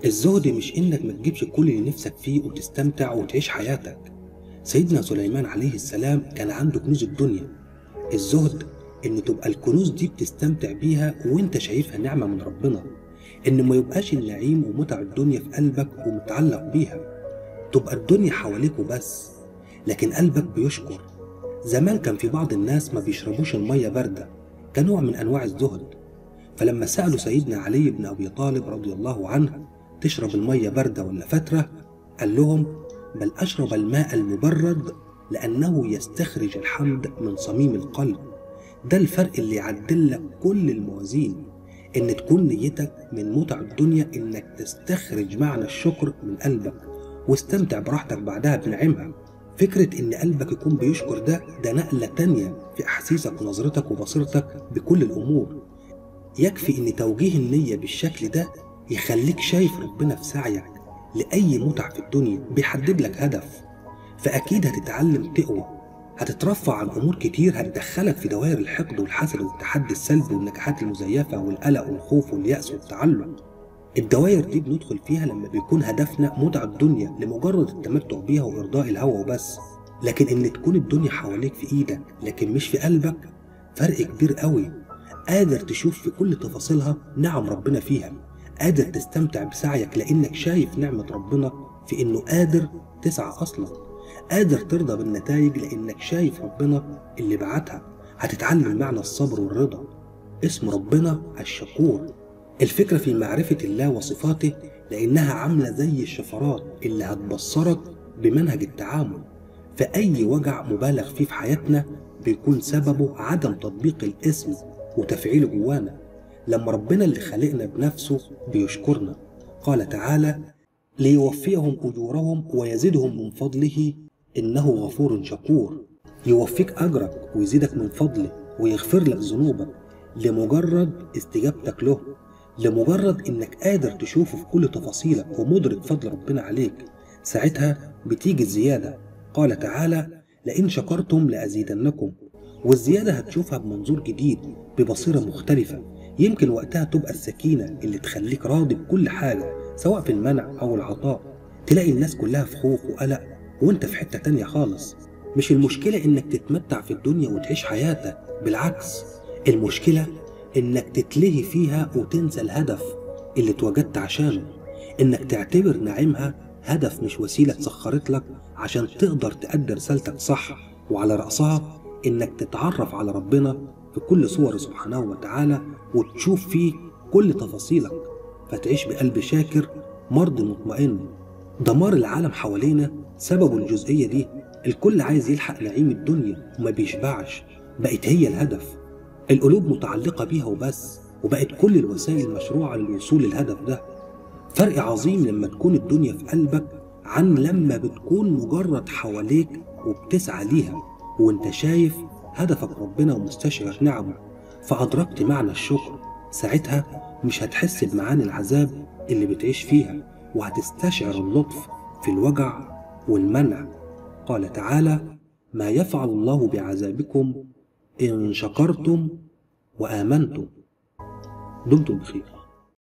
الزهد مش إنك ما تجيبش كل اللي نفسك فيه وتستمتع وتعيش حياتك. سيدنا سليمان عليه السلام كان عنده كنوز الدنيا. الزهد إن تبقى الكنوز دي بتستمتع بيها وإنت شايفها نعمة من ربنا، إن ما يبقاش النعيم ومتع الدنيا في قلبك ومتعلق بيها، تبقى الدنيا حواليك وبس لكن قلبك بيشكر. زمان كان في بعض الناس ما بيشربوش المية باردة كنوع من أنواع الزهد، فلما سألوا سيدنا علي بن أبي طالب رضي الله عنه تشرب المية باردة ولا فترة؟ قال لهم: بل أشرب الماء المبرد لأنه يستخرج الحمد من صميم القلب. ده الفرق اللي يعدل لك كل الموازين، إن تكون نيتك من متع الدنيا إنك تستخرج معنى الشكر من قلبك واستمتع براحتك بعدها بنعمها. فكرة إن قلبك يكون بيشكر ده نقلة تانية في أحاسيسك ونظرتك وبصيرتك بكل الأمور. يكفي إن توجيه النية بالشكل ده يخليك شايف ربنا في سعيك لأي متع في الدنيا، بيحدد لك هدف، فأكيد هتتعلم تقوى، هتترفع عن أمور كتير هتدخلك في دوائر الحقد والحسد والتحدي السلبي والنجاحات المزيفة والقلق والخوف واليأس والتعلق. الدوائر دي بندخل فيها لما بيكون هدفنا متع الدنيا لمجرد التمتع بيها وإرضاء الهوى وبس. لكن إن تكون الدنيا حواليك في إيدك لكن مش في قلبك، فرق كبير قوي. قادر تشوف في كل تفاصيلها نعم ربنا فيها، قادر تستمتع بسعيك لأنك شايف نعمة ربنا في إنه قادر تسعى أصلا، قادر ترضى بالنتائج لأنك شايف ربنا اللي بعتها. هتتعلم معنى الصبر والرضا. اسم ربنا الشكور. الفكرة في معرفة الله وصفاته لأنها عاملة زي الشفرات اللي هتبصرك بمنهج التعامل. فأي وجع مبالغ فيه في حياتنا بيكون سببه عدم تطبيق الاسم وتفعيله جوانا. لما ربنا اللي خلقنا بنفسه بيشكرنا، قال تعالى: ليوفيهم أجورهم ويزيدهم من فضله إنه غفور شكور. يوفيك أجرك ويزيدك من فضله ويغفر لك ذنوبك لمجرد استجابتك له، لمجرد إنك قادر تشوفه في كل تفاصيلك ومدرك فضل ربنا عليك. ساعتها بتيجي الزيادة. قال تعالى: لئن شكرتم لأزيدنكم. والزيادة هتشوفها بمنظور جديد ببصيرة مختلفة. يمكن وقتها تبقى السكينة اللي تخليك راضي بكل حاجة سواء في المنع أو العطاء. تلاقي الناس كلها في خوف وقلق وانت في حتة تانية خالص. مش المشكلة انك تتمتع في الدنيا وتعيش حياتك، بالعكس المشكلة انك تتلهي فيها وتنسى الهدف اللي اتوجدت عشانه، انك تعتبر نعيمها هدف مش وسيلة سخرت لك عشان تقدر تأدي رسالتك صح، وعلى رأسها انك تتعرف على ربنا في كل صوره سبحانه وتعالى وتشوف فيه كل تفاصيلك، فتعيش بقلب شاكر مرضي مطمئن. دمار العالم حوالينا سببه الجزئية دي. الكل عايز يلحق نعيم الدنيا وما بيشبعش، بقت هي الهدف. القلوب متعلقة بيها وبس، وبقت كل الوسائل مشروعة للوصول للهدف ده. فرق عظيم لما تكون الدنيا في قلبك عن لما بتكون مجرد حواليك وبتسعى ليها وانت شايف هدفك ربنا ومستشعر نعمه، فأدركت معنى الشكر. ساعتها مش هتحس بمعاني العذاب اللي بتعيش فيها، وهتستشعر اللطف في الوجع والمنع. قال تعالى: ما يفعل الله بعذابكم إن شكرتم وآمنتم. دمتم بخير.